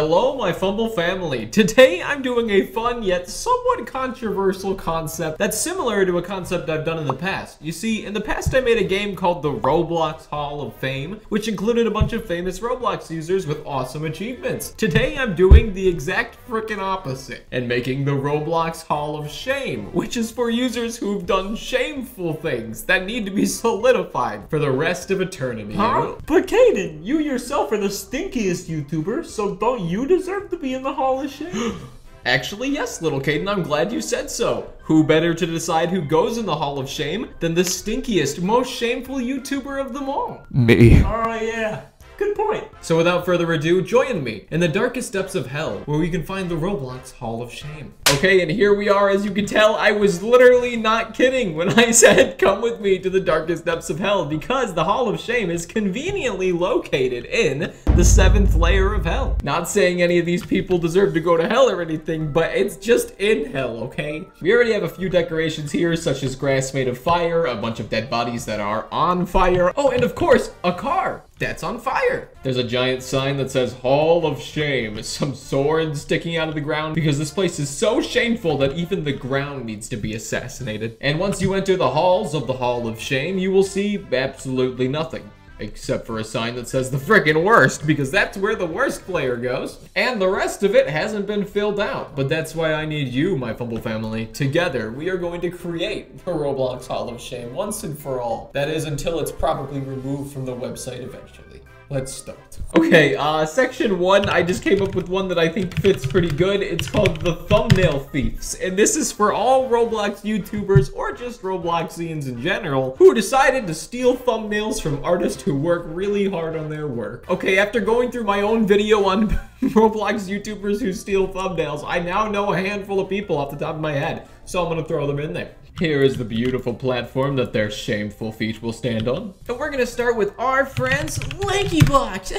Hello, my Fumble family. Today, I'm doing a fun yet somewhat controversial concept that's similar to a concept I've done in the past. You see, in the past, I made a game called the Roblox Hall of Fame, which included a bunch of famous Roblox users with awesome achievements. Today, I'm doing the exact frickin' opposite and making the Roblox Hall of Shame, which is for users who've done shameful things that need to be solidified for the rest of eternity. Huh? But Kaden, you yourself are the stinkiest YouTuber, so don't you deserve to be in the Hall of Shame? Actually, yes, little Kaden, I'm glad you said so. Who better to decide who goes in the Hall of Shame than the stinkiest, most shameful YouTuber of them all? Me. Oh, yeah. Good point. So without further ado, join me in the darkest depths of hell, where we can find the Roblox Hall of Shame. Okay, and here we are. As you can tell, I was literally not kidding when I said come with me to the darkest depths of hell, because the Hall of Shame is conveniently located in the 7th layer of hell. Not saying any of these people deserve to go to hell or anything, but it's just in hell, okay? We already have a few decorations here, such as grass made of fire, a bunch of dead bodies that are on fire. Oh, and of course, a car that's on fire. There's a giant sign that says Hall of Shame, some swords sticking out of the ground, because this place is so shameful that even the ground needs to be assassinated. And once you enter the halls of the Hall of Shame, you will see absolutely nothing. Except for a sign that says the frickin' worst, because that's where the worst player goes. And the rest of it hasn't been filled out. But that's why I need you, my Fumble family. Together, we are going to create the Roblox Hall of Shame once and for all. That is, until it's probably removed from the website eventually. Let's start. Okay, section 1, I just came up with one that I think fits pretty good. It's called the Thumbnail Thieves. And this is for all Roblox YouTubers, or just Robloxians in general, who decided to steal thumbnails from artists who work really hard on their work. Okay, after going through my own video on Roblox YouTubers who steal thumbnails, I now know a handful of people off the top of my head. So I'm gonna throw them in there. Here is the beautiful platform that their shameful feet will stand on. And we're gonna start with our friends, LankyBox.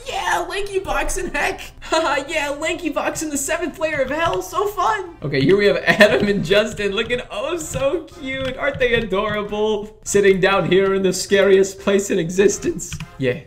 Yeah, LankyBox and heck. Yeah, LankyBox in the 7th layer of hell, so fun. Okay, here we have Adam and Justin looking oh so cute. Aren't they adorable? Sitting down here in the scariest place in existence. Yeah,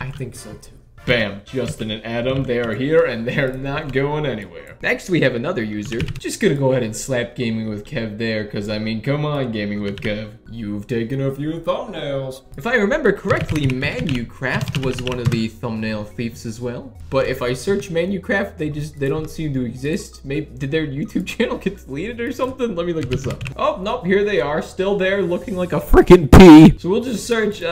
I think so too. Bam, Justin and Adam, they are here and they're not going anywhere. Next, we have another user. Just gonna go ahead and slap Gaming with Kev there, because I mean, come on, Gaming with Kev. You've taken a few thumbnails. If I remember correctly, Manucraft was one of the thumbnail thieves as well. But if I search Manucraft, they don't seem to exist. Maybe, did their YouTube channel get deleted or something? Let me look this up. Oh, nope, here they are, still there, looking like a freaking pea. So we'll just search,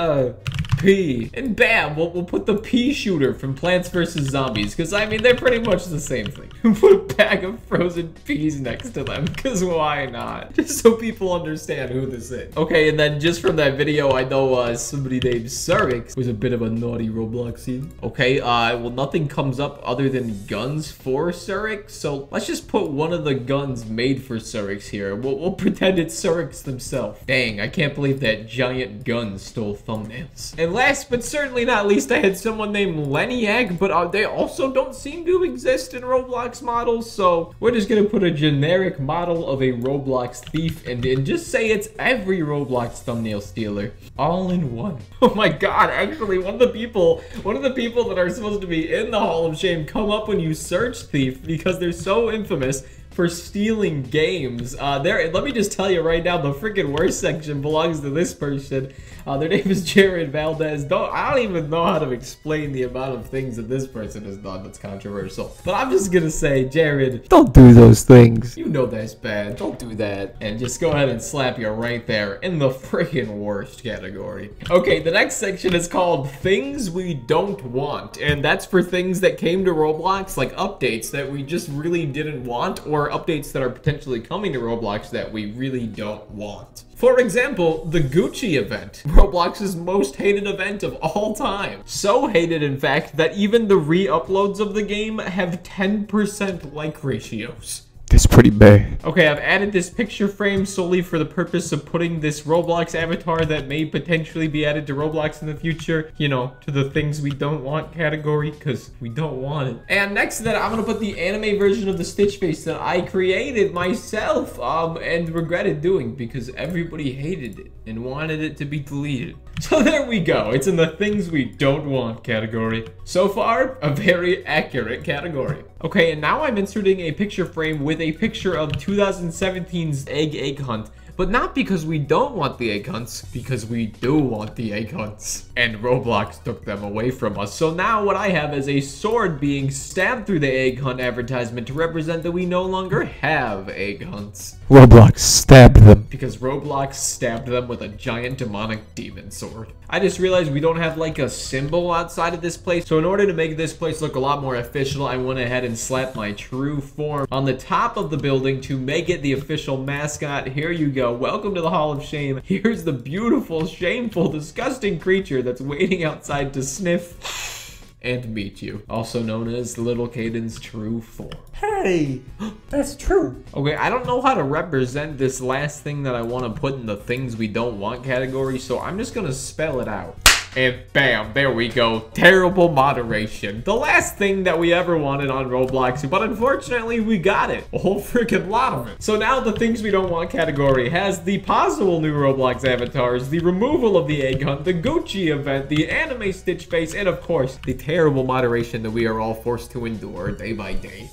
P. And bam, we'll put the pea shooter from Plants vs. Zombies, because I mean, they're pretty much the same thing. Put a bag of frozen peas next to them, because why not? Just so people understand who this is. Okay, and then just from that video, I know somebody named Surix was a bit of a naughty Robloxian. Okay, well, nothing comes up other than guns for Surix, so let's just put one of the guns made for Surix here. We'll pretend it's Surix themselves. Dang, I can't believe that giant gun stole thumbnails. And last but certainly not least, I had someone named Leniac, but they also don't seem to exist in Roblox models, so we're just gonna put a generic model of a Roblox thief and just say it's every Roblox thumbnail stealer, all in one. Oh my god, actually, one of the people that are supposed to be in the Hall of Shame come up when you search thief, because they're so infamous for stealing games. Let me just tell you right now, the freaking worst section belongs to this person. Their name is Jared Valdez. I don't even know how to explain the amount of things that this person has done that's controversial. But I'm just gonna say, Jared, don't do those things. You know that's bad. Don't do that. And just go ahead and slap you right there in the freaking worst category. Okay, the next section is called Things We Don't Want. And that's for things that came to Roblox, like updates that we just really didn't want, or updates that are potentially coming to Roblox that we really don't want. For example, the Gucci event, Roblox's most hated event of all time. So hated, in fact, that even the re-uploads of the game have 10% like ratios. It's pretty bad. Okay, I've added this picture frame solely for the purpose of putting this Roblox avatar that may potentially be added to Roblox in the future, you know, to the things we don't want category, because we don't want it. And next to that, I'm gonna put the anime version of the Stitch face that I created myself, and regretted doing because everybody hated it and wanted it to be deleted. So there we go. It's in the things we don't want category. So far, a very accurate category. Okay, and now I'm inserting a picture frame with a picture of 2017's egg hunt. But not because we don't want the egg hunts, because we do want the egg hunts. And Roblox took them away from us. So now what I have is a sword being stabbed through the egg hunt advertisement to represent that we no longer have egg hunts. Roblox stabbed them. Because Roblox stabbed them with a giant demonic demon sword. I just realized we don't have like a symbol outside of this place. So in order to make this place look a lot more official, I went ahead and slapped my true form on the top of the building to make it the official mascot. Here you go. Welcome to the Hall of Shame. Here's the beautiful, shameful, disgusting creature that's waiting outside to sniff and meet you. Also known as Little Kaden's true form. Hey, that's true. Okay, I don't know how to represent this last thing that I want to put in the things we don't want category, so I'm just gonna spell it out. And bam, there we go. Terrible moderation. The last thing that we ever wanted on Roblox, but unfortunately we got it. A whole freaking lot of it. So now the things we don't want category has the possible new Roblox avatars, the removal of the egg hunt, the Gucci event, the anime Stitch face, and of course, the terrible moderation that we are all forced to endure day by day.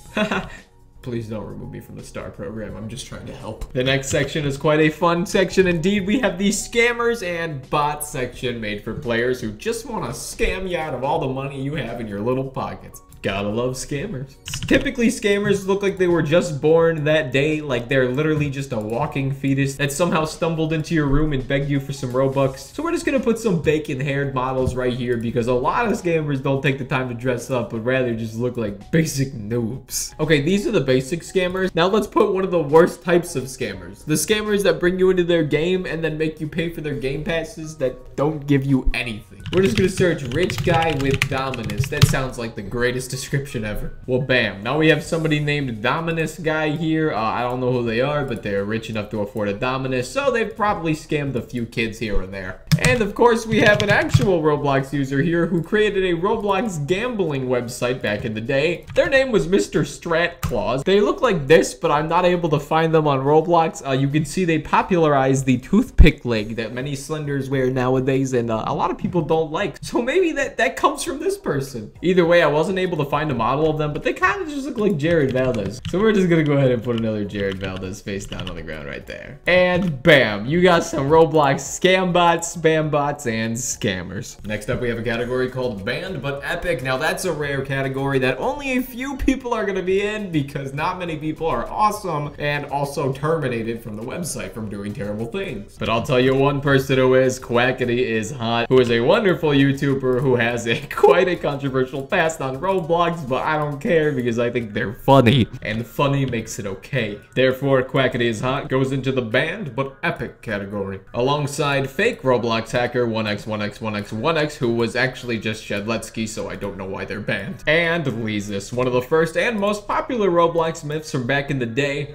Please don't remove me from the STAR program. I'm just trying to help. The next section is quite a fun section indeed. We have the scammers and bots section made for players who just want to scam you out of all the money you have in your little pockets. Gotta love scammers. Typically, scammers look like they were just born that day, like they're literally just a walking fetus that somehow stumbled into your room and begged you for some Robux. So we're just gonna put some bacon-haired models right here because a lot of scammers don't take the time to dress up, but rather just look like basic noobs. Okay, these are the basic scammers. Now let's put one of the worst types of scammers. The scammers that bring you into their game and then make you pay for their game passes that don't give you anything. We're just gonna search rich guy with Dominus. That sounds like the greatest description ever. Well, bam. Now we have somebody named Dominus guy here. I don't know who they are, but they're rich enough to afford a Dominus, so they've probably scammed a few kids here and there. And of course, we have an actual Roblox user here who created a Roblox gambling website back in the day. Their name was Mr. Strat Claus. They look like this, but I'm not able to find them on Roblox. You can see they popularized the toothpick leg that many Slenders wear nowadays, and a lot of people don't like. So maybe that comes from this person. Either way, I wasn't able to find a model of them, but they kind of just look like Jared Valdez. So we're just gonna go ahead and put another Jared Valdez face down on the ground right there. And bam, you got some Roblox scam bots, spam bots, and scammers. Next up, we have a category called Banned but Epic. Now that's a rare category that only a few people are gonna be in because not many people are awesome and also terminated from the website from doing terrible things. But I'll tell you one person who is. Quackity is hot, who is a wonderful YouTuber who has quite a controversial past on Roblox, but I don't care because I think they're funny, and funny makes it okay. Therefore, Quackity is hot goes into the banned but epic category, alongside fake Roblox hacker 1x1x1x1x, who was actually just Shedletsky, so I don't know why they're banned, and Leezus, one of the first and most popular Roblox myths from back in the day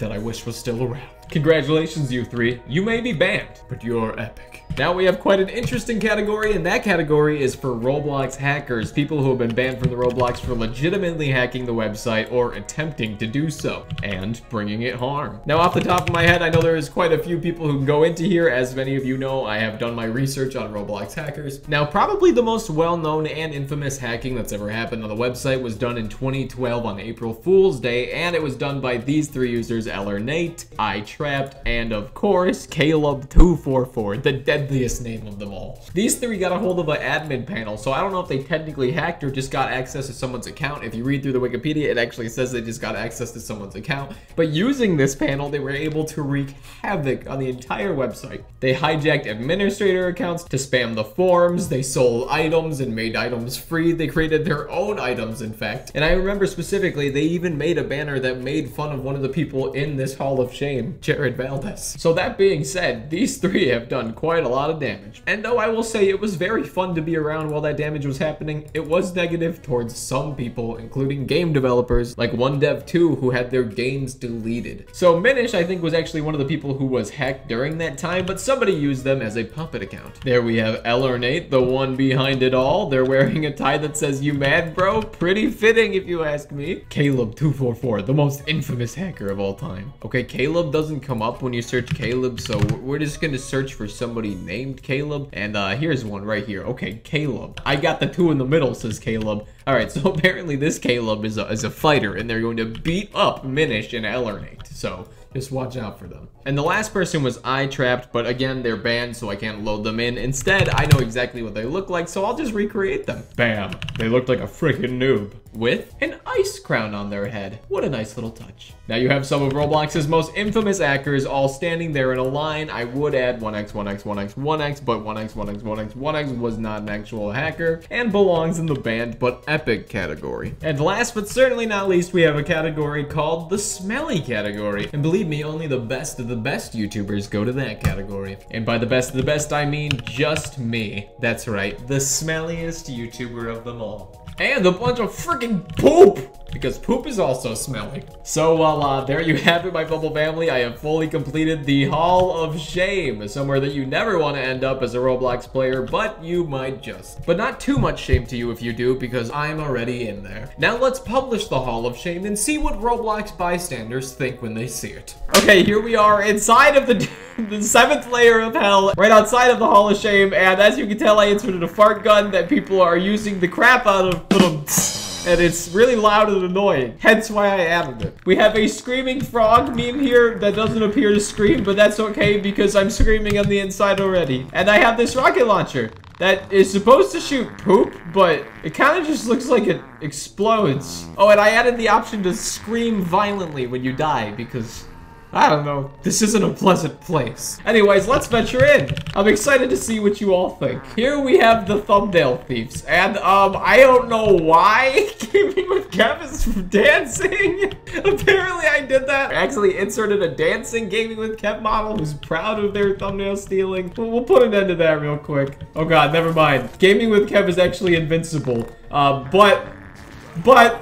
that I wish was still around. Congratulations, you three. You may be banned, but you're epic. Now we have quite an interesting category, and that category is for Roblox hackers, people who have been banned from the Roblox for legitimately hacking the website or attempting to do so, and bringing it harm. Now off the top of my head, I know there is quite a few people who go into here. As many of you know, I have done my research on Roblox hackers. Now probably the most well-known and infamous hacking that's ever happened on the website was done in 2012 on April Fool's Day, and it was done by these three users, Nate, iTrapped, and of course, Caleb244, the deadliest name of them all. These three got a hold of an admin panel, so I don't know if they technically hacked or just got access to someone's account. If you read through the Wikipedia, it actually says they just got access to someone's account. But using this panel, they were able to wreak havoc on the entire website. They hijacked administrator accounts to spam the forums, they sold items and made items free, they created their own items, in fact. And I remember specifically, they even made a banner that made fun of one of the people in this Hall of Shame, Jared Valdez. So that being said, these three have done quite a lot of damage. And though I will say it was very fun to be around while that damage was happening, it was negative towards some people, including game developers like OneDev2, who had their games deleted. So Minish, I think, was actually one of the people who was hacked during that time, but somebody used them as a puppet account. There we have Nate, the one behind it all. They're wearing a tie that says, "You mad, bro?" Pretty fitting if you ask me. Caleb244, the most infamous hacker of all time. Okay, Caleb doesn't doesn't come up when you search Caleb, so we're just gonna search for somebody named Caleb. And here's one right here. Okay, Caleb. I got the 2 in the middle, says Caleb. All right, so apparently this Caleb is a fighter, and they're going to beat up Minish and Elernate. So just watch out for them. And the last person was I-trapped, but again, they're banned, so I can't load them in. Instead, I know exactly what they look like, so I'll just recreate them. Bam. They looked like a freaking noob. With an ice crown on their head. What a nice little touch. Now you have some of Roblox's most infamous hackers all standing there in a line. I would add 1x, 1x, 1x, 1x, but 1x, 1x, 1x, 1x was not an actual hacker and belongs in the banned but epic category. And last but certainly not least, we have a category called the Smelly category. And believe me, only the best of the best YouTubers go to that category. And by the best of the best, I mean just me. That's right, the smelliest YouTuber of them all. And a bunch of freaking poop, because poop is also smelly. So, well, there you have it, my Fumble family. I have fully completed the Hall of Shame, somewhere that you never want to end up as a Roblox player, but you might just. But not too much shame to you if you do, because I'm already in there. Now let's publish the Hall of Shame and see what Roblox bystanders think when they see it. Okay, here we are inside of the 7th layer of hell, right outside of the Hall of Shame, and as you can tell, I inserted a fart gun that people are using the crap out of. And it's really loud and annoying, hence why I added it. We have a screaming frog meme here that doesn't appear to scream, but that's okay because I'm screaming on the inside already. And I have this rocket launcher that is supposed to shoot poop, but it kind of just looks like it explodes. Oh, and I added the option to scream violently when you die because, I don't know, this isn't a pleasant place. Anyways, let's venture in. I'm excited to see what you all think. Here we have the thumbnail thieves, and I don't know why Gaming with Kev is dancing. Apparently I did that. I actually inserted a dancing Gaming with Kev model who's proud of their thumbnail stealing. We'll put an end to that real quick. Oh god, never mind. Gaming with Kev is actually invincible, but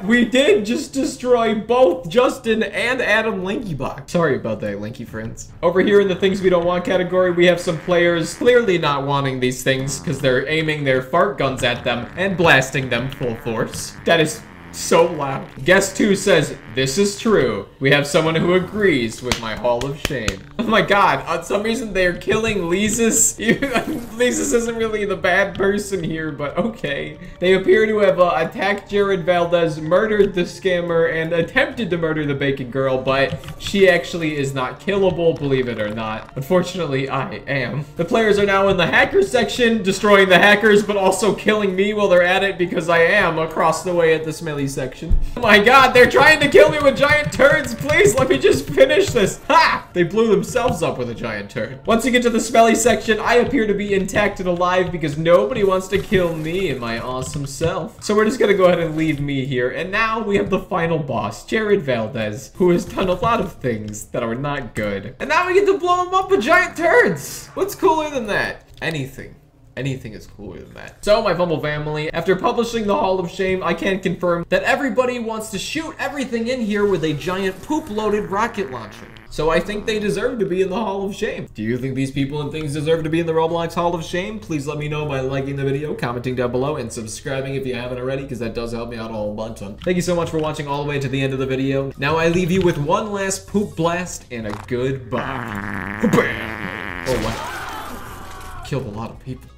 we did just destroy both Justin and Adam Linkybox. Sorry about that, Linky friends. Over here in the things we don't want category, we have some players clearly not wanting these things because they're aiming their fart guns at them and blasting them full force. That is so loud. Guest 2 says, this is true. We have someone who agrees with my Hall of Shame. Oh my god, on some reason they're killing Lizus. Lizus isn't really the bad person here, but okay. They appear to have attacked Jared Valdez, murdered the scammer, and attempted to murder the bacon girl, but she actually is not killable, believe it or not. Unfortunately, I am. The players are now in the hackers section, destroying the hackers, but also killing me while they're at it because I am across the way at the Smelly section. Oh my god, they're trying to kill me with giant turds. Please let me just finish this. Ha! They blew themselves up with a giant turd. Once you get to the Smelly section, I appear to be intact and alive because nobody wants to kill me and my awesome self. So we're just gonna go ahead and leave me here. And now we have the final boss, Jared Valdez, who has done a lot of things that are not good. And now we get to blow him up with giant turds. What's cooler than that? Anything. Anything is cooler than that. So, my Fumble family, after publishing the Hall of Shame, I can confirm that everybody wants to shoot everything in here with a giant poop-loaded rocket launcher. So I think they deserve to be in the Hall of Shame. Do you think these people and things deserve to be in the Roblox Hall of Shame? Please let me know by liking the video, commenting down below, and subscribing if you haven't already, because that does help me out a whole bunch. Thank you so much for watching all the way to the end of the video. Now I leave you with one last poop blast and a goodbye. Oh wow. Killed a lot of people.